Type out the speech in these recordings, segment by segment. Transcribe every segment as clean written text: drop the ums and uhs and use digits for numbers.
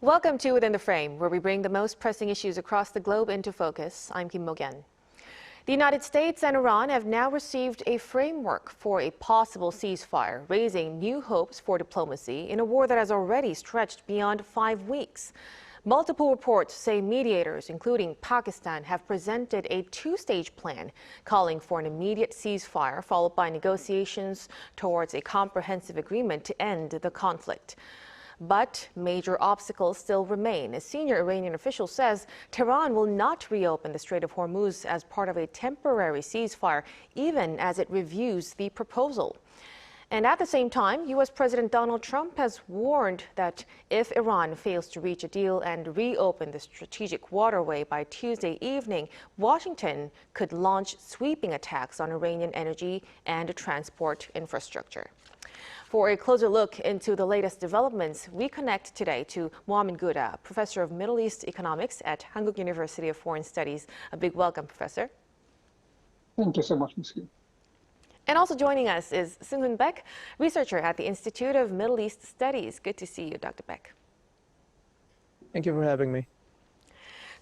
Welcome to Within the Frame, where we bring the most pressing issues across the globe into focus. I'm Kim Mok-yeon. The United States and Iran have now received a framework for a possible ceasefire, raising new hopes for diplomacy in a war that has already stretched beyond 5 weeks. Multiple reports say mediators, including Pakistan, have presented a two-stage plan calling for an immediate ceasefire, followed by negotiations towards a comprehensive agreement to end the conflict. But major obstacles still remain. A senior Iranian official says Tehran will not reopen the Strait of Hormuz as part of a temporary ceasefire, even as it reviews the proposal. And at the same time, U.S. President Donald Trump has warned that if Iran fails to reach a deal and reopen the strategic waterway by Tuesday evening, Washington could launch sweeping attacks on Iranian energy and transport infrastructure. For a closer look into the latest developments, we connect today to Mohammed Gouda, professor of Middle East economics at Hankuk University of Foreign Studies. A big welcome, Professor. Thank you so much, Ms. Kim. And also joining us is Seung-Hoon Baek, researcher at the Institute of Middle East Studies. Good to see you, Dr. Baek. Thank you for having me.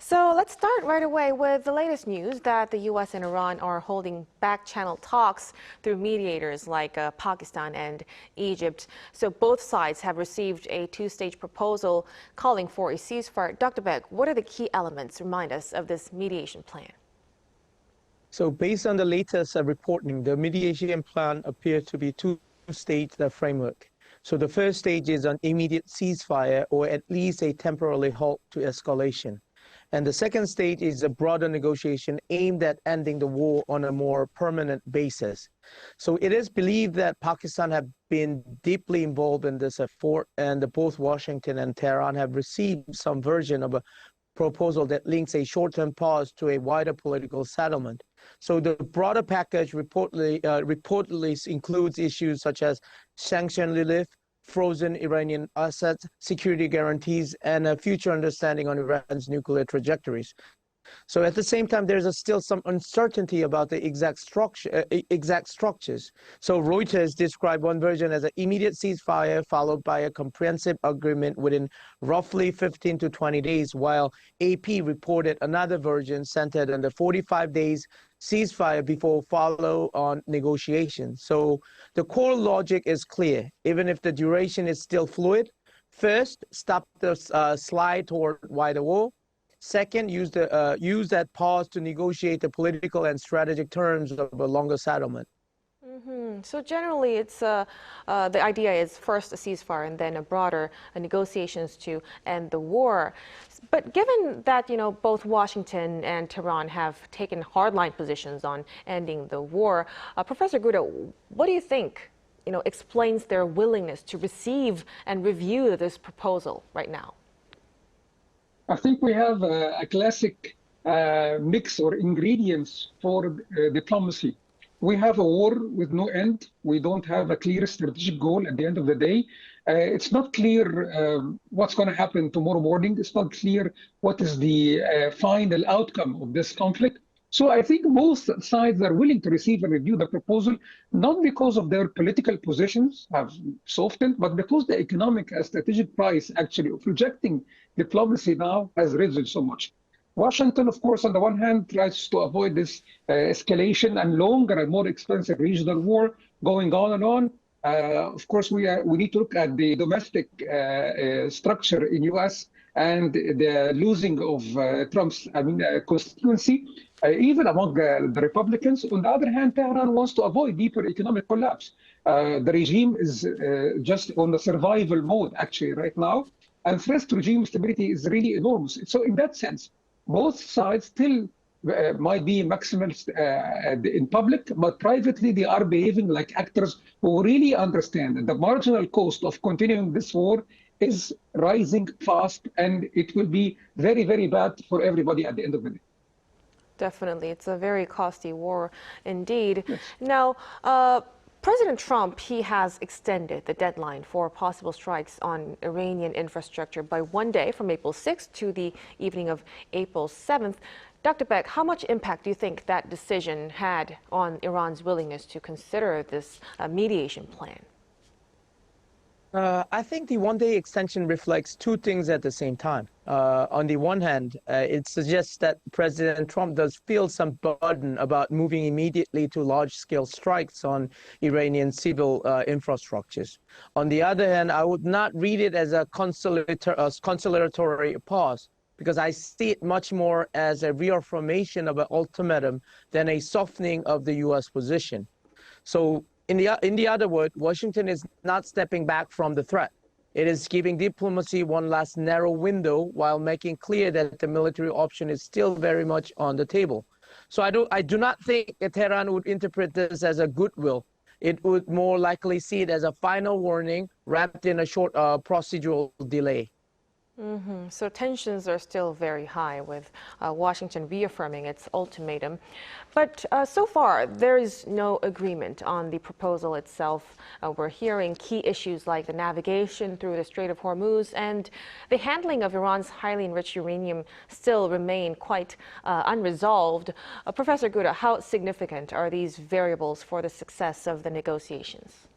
So let's start right away with the latest news that the U.S. and Iran are holding back-channel talks through mediators like Pakistan and Egypt. So both sides have received a two-stage proposal calling for a ceasefire. Dr. Baek, what are the key elements, remind us, of this mediation plan? So based on the latest reporting, the mediation plan appears to be two-stage framework. So the first stage is an immediate ceasefire or at least a temporary halt to escalation. And the second stage is a broader negotiation aimed at ending the war on a more permanent basis. So it is believed that Pakistan have been deeply involved in this effort, and both Washington and Tehran have received some version of a proposal that links a short-term pause to a wider political settlement. So the broader package reportedly includes issues such as sanction relief, frozen Iranian assets, security guarantees, and a future understanding on Iran's nuclear trajectories. So at the same time, there's still some uncertainty about the exact structures. So Reuters described one version as an immediate ceasefire followed by a comprehensive agreement within roughly 15 to 20 days, while AP reported another version centered on the 45 days ceasefire before follow-on negotiations. So the core logic is clear, even if the duration is still fluid. First, stop the slide toward wider war. Second, use that pause to negotiate the political and strategic terms of a longer settlement. So generally, it's the idea is first a ceasefire and then a broader negotiations to end the war. But given that both Washington and Tehran have taken hardline positions on ending the war, Professor Gouda, what do you think explains their willingness to receive and review this proposal right now? I think we have a classic mix or ingredients for diplomacy. We have a war with no end. We don't have a clear strategic goal at the end of the day. It's not clear what's going to happen tomorrow morning. It's not clear what is the final outcome of this conflict. So I think both sides are willing to receive and review the proposal, not because of their political positions have softened, but because the economic and strategic price actually of rejecting diplomacy now has risen so much. Washington, of course, on the one hand, tries to avoid this escalation and longer and more expensive regional war going on and on. Of course, we need to look at the domestic structure in U.S. and the losing of Trump's constituency, even among the Republicans. On the other hand, Tehran wants to avoid deeper economic collapse. The regime is just on the survival mode, actually, right now. And threat to regime stability is really enormous. So in that sense, both sides still might be maximalists in public, but privately they are behaving like actors who really understand that the marginal cost of continuing this war is rising fast, and it will be very, very bad for everybody at the end of the day. Definitely. It's a very costly war indeed. Yes. Now, President Trump, he has extended the deadline for possible strikes on Iranian infrastructure by 1 day from April 6th to the evening of April 7th. Dr. Baek, how much impact do you think that decision had on Iran's willingness to consider this mediation plan? I think the one-day extension reflects two things at the same time. On the one hand, it suggests that President Trump does feel some burden about moving immediately to large-scale strikes on Iranian civil infrastructures. On the other hand, I would not read it as a consolatory pause, because I see it much more as a reaffirmation of an ultimatum than a softening of the U.S. position. So, in the other word, Washington is not stepping back from the threat. It is giving diplomacy one last narrow window while making clear that the military option is still very much on the table. So I do not think that Tehran would interpret this as a goodwill. It would more likely see it as a final warning wrapped in a short procedural delay. So tensions are still very high, with Washington reaffirming its ultimatum. But so far, there is no agreement on the proposal itself. We're hearing key issues like the navigation through the Strait of Hormuz and the handling of Iran's highly enriched uranium still remain quite unresolved. Professor Gouda, how significant are these variables for the success of the negotiations?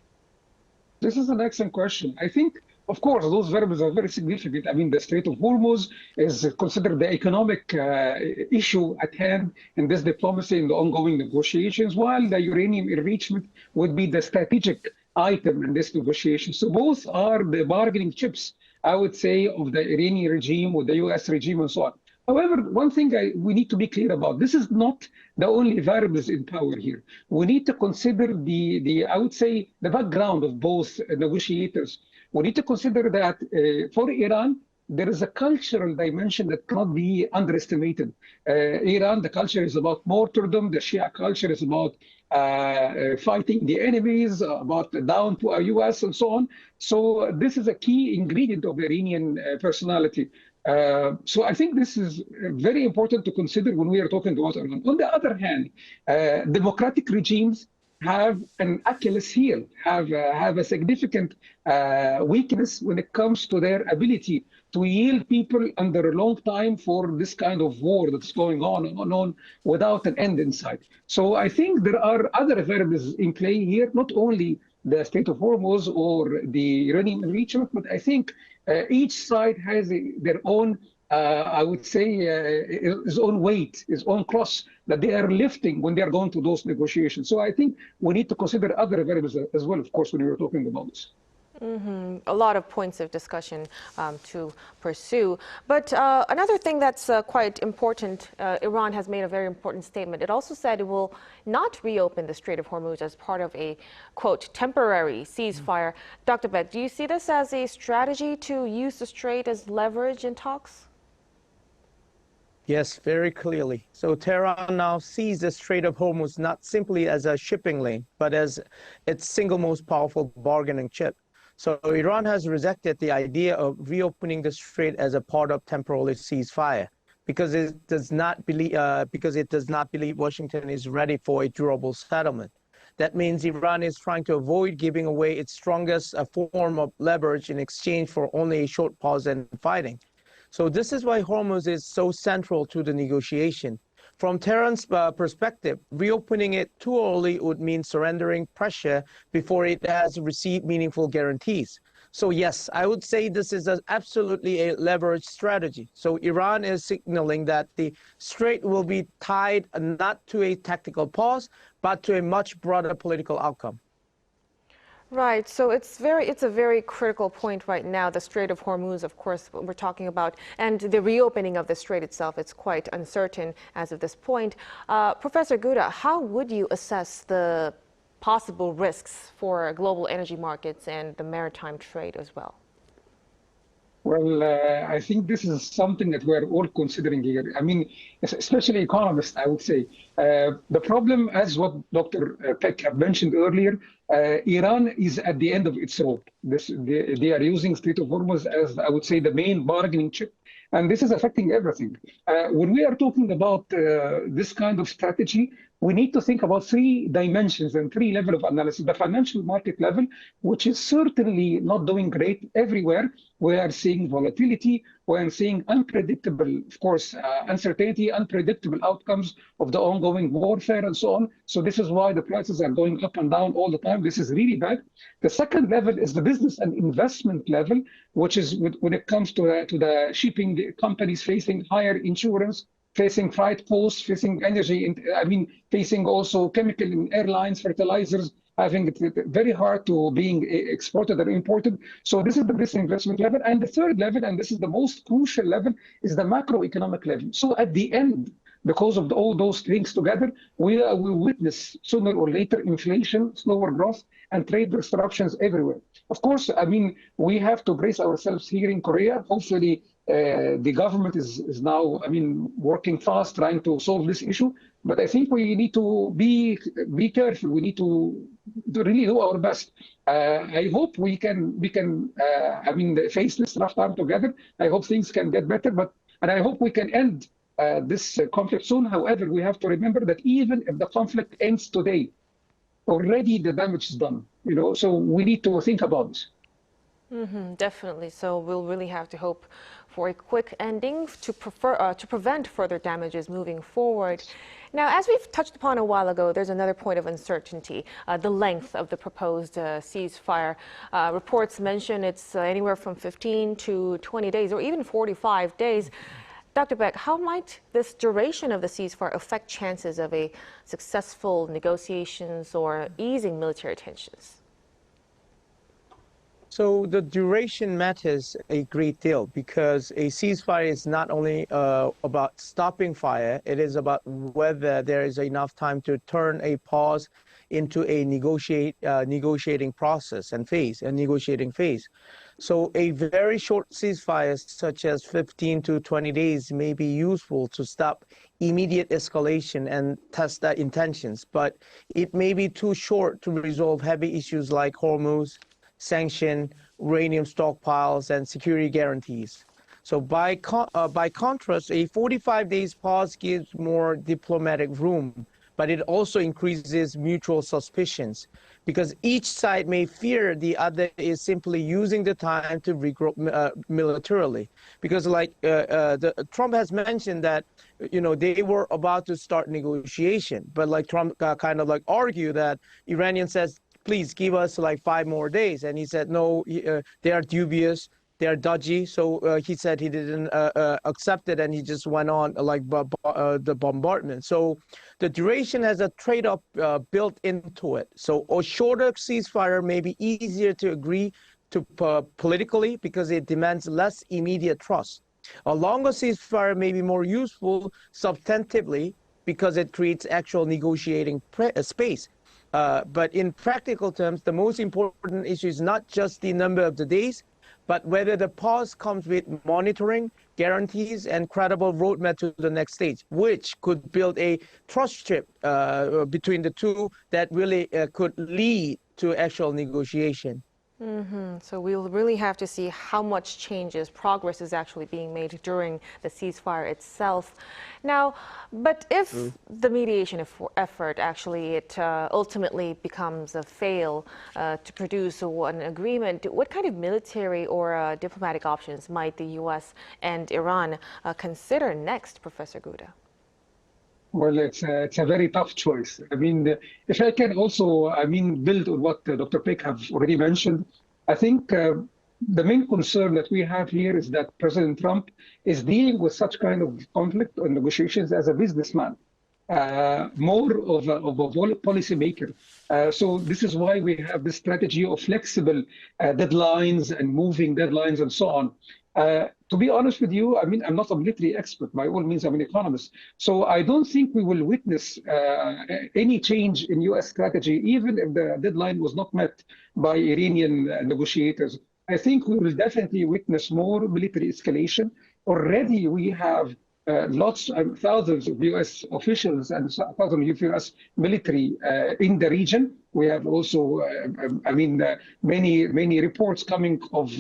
This is an excellent question. I think, of course, those variables are very significant. I mean, the Strait of Hormuz is considered the economic issue at hand in this diplomacy and the ongoing negotiations, while the uranium enrichment would be the strategic item in this negotiation. So both are the bargaining chips, I would say, of the Iranian regime with the U.S. regime and so on. However, one thing we need to be clear about, this is not the only variables in power here. We need to consider I would say, the background of both negotiators. We need to consider that for Iran, there is a cultural dimension that cannot be underestimated. Iran, the culture is about martyrdom. The Shia culture is about fighting the enemies, about down to our U.S. and so on. So this is a key ingredient of Iranian personality. So I think this is very important to consider when we are talking about Iran. On the other hand, democratic regimes have an Achilles heel, have a significant weakness when it comes to their ability to yield people under a long time for this kind of war that's going on and on without an end in sight. So I think there are other variables in play here, not only the Strait of Hormuz or the Iranian enrichment, but I think each side has their own, I would say, his own weight, his own cross that they are lifting when they are going to those negotiations. So I think we need to consider other variables as well, of course, when we're talking about this. A lot of points of discussion to pursue. But another thing that's quite important, Iran has made a very important statement. It also said it will not reopen the Strait of Hormuz as part of a, quote, temporary ceasefire. Dr. Beck, do you see this as a strategy to use the strait as leverage in talks? Yes, very clearly. So Tehran now sees the Strait of Hormuz not simply as a shipping lane, but as its single most powerful bargaining chip. So Iran has rejected the idea of reopening the strait as a part of temporary ceasefire because it does not believe Washington is ready for a durable settlement. That means Iran is trying to avoid giving away its strongest form of leverage in exchange for only a short pause in fighting. So this is why Hormuz is so central to the negotiation. From Tehran's perspective, reopening it too early would mean surrendering pressure before it has received meaningful guarantees. So yes, I would say this is absolutely a leverage strategy. So Iran is signaling that the strait will be tied not to a tactical pause, but to a much broader political outcome. Right. So it's a very critical point right now. The Strait of Hormuz, of course, what we're talking about, and the reopening of the strait itself, it's quite uncertain as of this point. Professor Gouda, how would you assess the possible risks for global energy markets and the maritime trade as well? Well, I think this is something that we're all considering here. I mean, especially economists, I would say. The problem, as what Dr. Peck have mentioned earlier, Iran is at the end of its rope. They are using Strait of Hormuz as, I would say, the main bargaining chip. And this is affecting everything. When we are talking about this kind of strategy, we need to think about three dimensions and three levels of analysis. The financial market level, which is certainly not doing great everywhere. We are seeing volatility. We are seeing unpredictable, of course, uncertainty, unpredictable outcomes of the ongoing warfare and so on. So this is why the prices are going up and down all the time. This is really bad. The second level is the business and investment level, which is when it comes to the shipping companies facing higher insurance, facing freight costs, facing energy, facing also chemical in airlines, fertilizers, having it very hard to being exported or imported. So this is the business investment level. And the third level, and this is the most crucial level, is the macroeconomic level. So at the end, because of all those things together, we will witness sooner or later inflation, slower growth, and trade disruptions everywhere. Of course, we have to brace ourselves here in Korea. Hopefully, the government is now, working fast, trying to solve this issue. But I think we need to be careful. We need to really do our best. I hope we can face this rough time together. I hope things can get better, and I hope we can end this conflict soon. However, we have to remember that even if the conflict ends today, already the damage is done. So we need to think about this. Definitely. So we'll really have to hope for a quick ending to prevent further damages moving forward. Now, as we've touched upon a while ago, there's another point of uncertainty, the length of the proposed ceasefire. Reports mention it's anywhere from 15 to 20 days or even 45 days. Dr. Beck, how might this duration of the ceasefire affect chances of a successful negotiations or easing military tensions? So the duration matters a great deal because a ceasefire is not only about stopping fire, it is about whether there is enough time to turn a pause into a negotiating process and negotiating phase. So a very short ceasefire, such as 15 to 20 days, may be useful to stop immediate escalation and test the intentions, but it may be too short to resolve heavy issues like Hormuz, sanction, uranium stockpiles, and security guarantees. So by contrast, a 45 days pause gives more diplomatic room, but it also increases mutual suspicions because each side may fear the other is simply using the time to regroup militarily. Because Trump has mentioned that, they were about to start negotiation, but Trump kind of argued that Iranian says, please give us 5 more days. And he said, no, they are dubious, they are dodgy. So he said he didn't accept it and he just went on the bombardment. So the duration has a trade-off built into it. So a shorter ceasefire may be easier to agree to politically because it demands less immediate trust. A longer ceasefire may be more useful substantively because it creates actual negotiating space. But in practical terms, the most important issue is not just the number of the days, but whether the pause comes with monitoring, guarantees, and credible roadmap to the next stage, which could build a trust strip between the two that really could lead to actual negotiation. So we'll really have to see how much progress is actually being made during the ceasefire itself. Now, but if the mediation effort actually ultimately becomes a fail to produce an agreement, what kind of military or diplomatic options might the U.S. and Iran consider next, Professor Ghouda? Well, it's a very tough choice. If I can also, build on what Dr. Peck have already mentioned, I think the main concern that we have here is that President Trump is dealing with such kind of conflict or negotiations as a businessman, more of a policymaker. So this is why we have this strategy of flexible deadlines and moving deadlines and so on. To be honest with you, I'm not a military expert. By all means, I'm an economist. So I don't think we will witness any change in U.S. strategy, even if the deadline was not met by Iranian negotiators. I think we will definitely witness more military escalation. Already we have thousands of U.S. officials and thousands of U.S. military in the region. We have also, many reports coming of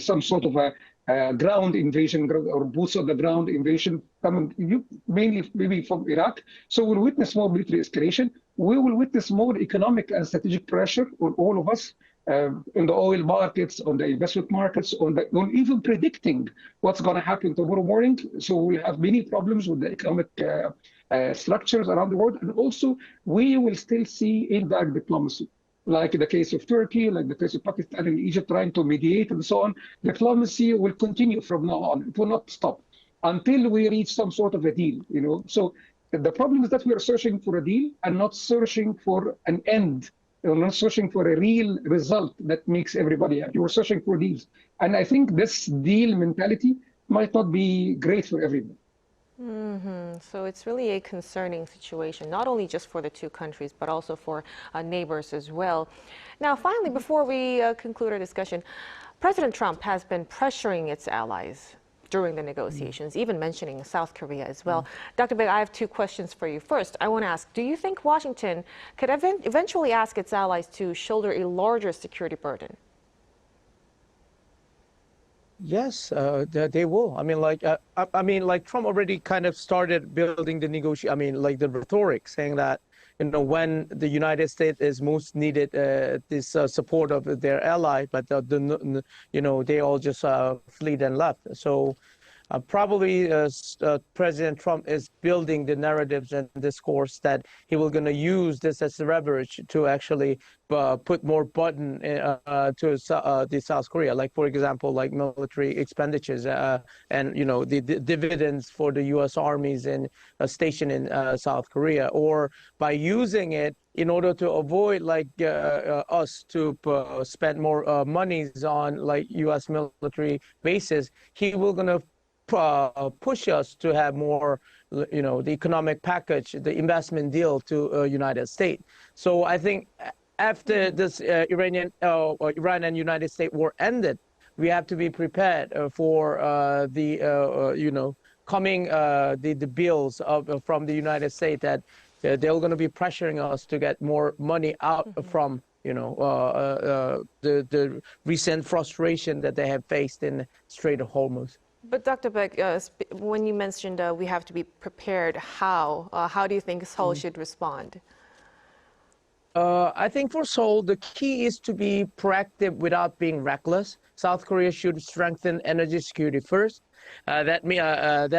some sort of a ground invasion or boots on the ground invasion coming mainly maybe from Iraq. So we'll witness more military escalation. We will witness more economic and strategic pressure on all of us in the oil markets, on the investment markets, on even predicting what's going to happen tomorrow morning. So we have many problems with the economic structures around the world. And also, we will still see indirect diplomacy, like the case of Turkey, like the case of Pakistan and Egypt trying to mediate and so on. Diplomacy will continue from now on. It will not stop until we reach some sort of a deal, you know. So the problem is that we are searching for a deal and not searching for an end. We're not searching for a real result that makes everybody happy. We're searching for deals. And I think this deal mentality might not be great for everybody. So it's really a concerning situation, not only just for the two countries, but also for neighbors as well. Now, finally, before we conclude our discussion, President Trump has been pressuring its allies during the negotiations, even mentioning South Korea as well. Dr. Baek, I have two questions for you. First, I want to ask, do you think Washington could eventually ask its allies to shoulder a larger security burden? Yes, they will. I mean, like Trump already kind of started building the negotiation. I mean, like the rhetoric saying that, you know, when the United States is most needed, this support of their ally, but you know, they all just fled and left. So probably President Trump is building the narratives and discourse that he will going to use this as leverage to actually put more button to the South Korea, like for example, like military expenditures and you know the dividends for the U.S. armies and stationed in South Korea, or by using it in order to avoid like us to spend more monies on like U.S. military bases. He will going to push us to have more, you know, the economic package, the investment deal to United States. So I think after this Iran and United States war ended, we have to be prepared for the you know, coming the bills from the United States that they're going to be pressuring us to get more money out from, you know, the recent frustration that they have faced in Strait of Hormuz. But Dr. Baek, when you mentioned we have to be prepared, how do you think Seoul should respond? I think for Seoul, the key is to be proactive without being reckless. South Korea should strengthen energy security first. That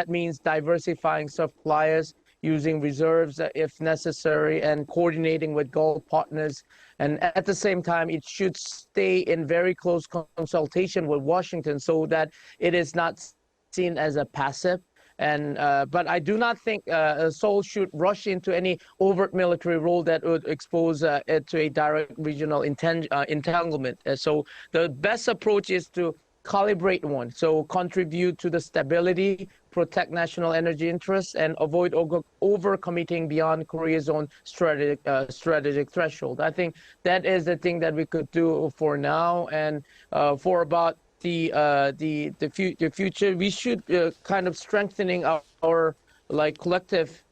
means diversifying suppliers, using reserves if necessary, and coordinating with Gulf partners. And at the same time, it should stay in very close consultation with Washington so that it is not seen as a passive. And but I do not think Seoul should rush into any overt military role that would expose it to a direct regional entanglement. So the best approach is to calibrate one. So contribute to the stability, protect national energy interests, and avoid over-committing beyond Korea's own strategic threshold. I think that is the thing that we could do for now. And for about the future, we should kind of strengthening our like collective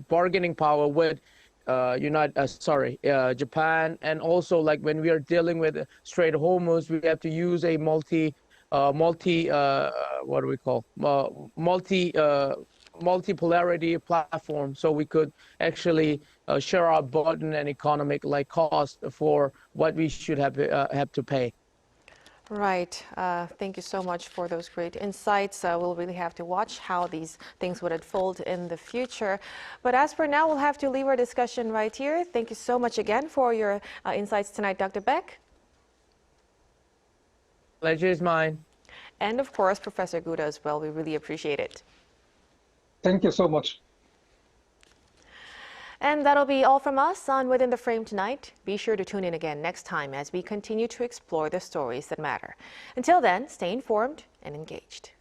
bargaining power with Japan, and also like when we are dealing with Strait of Hormuz, we have to use a multipolarity platform, so we could actually share our burden and economic like cost for what we should have to pay. Right. Thank you so much for those great insights. We'll really have to watch how these things would unfold in the future. But as for now, we'll have to leave our discussion right here. Thank you so much again for your insights tonight, Dr. Baek. Pleasure is mine. And of course, Professor Guda as well. We really appreciate it. Thank you so much. And that'll be all from us on Within the Frame tonight. Be sure to tune in again next time as we continue to explore the stories that matter. Until then, stay informed and engaged.